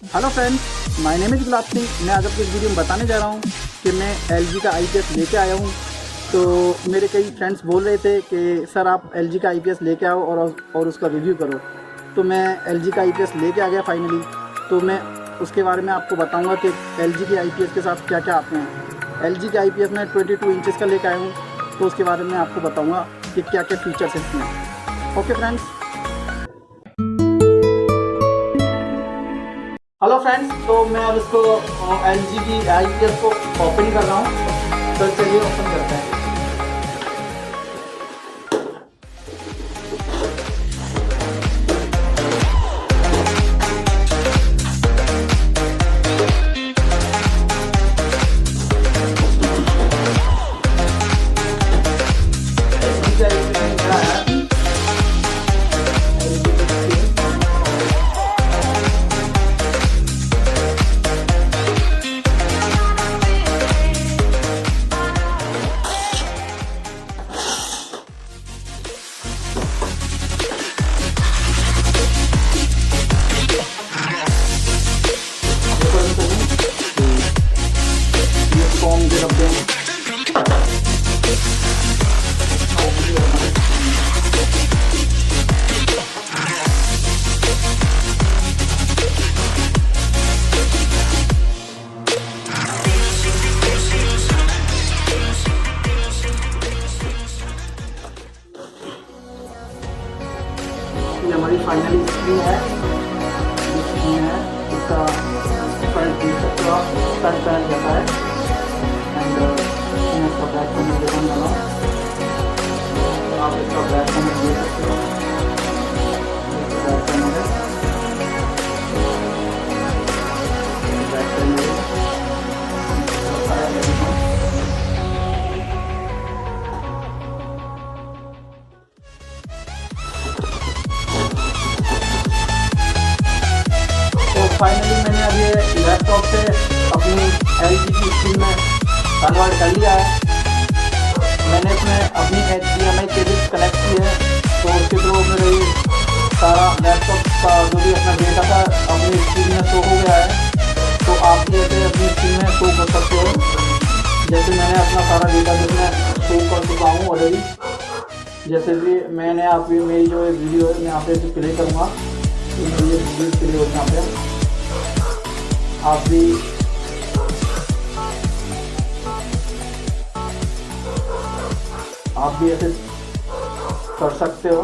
Hello friends, my name is गulab सिंह। मैं आज आपको इस वीडियो में बताने जा रहा हूँ कि मैं LG का IPS लेके आया हूँ। तो मेरे कई फ्रेंड्स बोल रहे थे कि सर आप LG का IPS लेके आओ और उसका रिव्यू करो। तो मैं LG का IPS लेके आ गया फाइनली। तो मैं उसके बारे में आपको बताऊँगा कि LG के IPS के साथ क्या क्या आते हैं। LG के IPS में 22 इंचज़ का लेके आया हूँ, तो उसके बारे में आपको बताऊँगा कि क्या क्या फीचर्स हैं इसमें। Okay friends. हेलो फ्रेंड्स, तो मैं अब इसको LG की IPS को ओपन कर रहा हूँ। तो चलिए ओपन करते हैं। ये हमारी फाइनल स्क्रीन है। स्क्रीन है, इसका फ्रंट देख सकते हो आप, फ्रंट पैनल रहता है। एंड मैं इसका बैक पैनल दिखाने वाला हूँ। आप इसका बैक पैनल देख सकते हो। बैक पैनल है, बैक पैनल है। फाइनली मैंने अब ये लैपटॉप से अपनी LG की स्क्रीन में कन्वर्ट कर लिया है। मैंने इसमें अपनी HDMI केबल कनेक्ट की है, तो उसके थ्रू मेरे सारा लैपटॉप का जो भी अपना डेटा था अपनी स्क्रीन में शो हो गया है। तो आप भी ऐसे अपनी स्क्रीन में शो कर सकते हो, जैसे मैंने अपना सारा डेटा जिसमें शो कर चुका हूँ ऑलरेडी। जैसे भी मैंने आप मेरी जो वीडियो है मैं यहाँ पे प्ले करूँगा, ये वीडियो प्ले हो यहाँ पे। आप भी ऐसे कर सकते हो।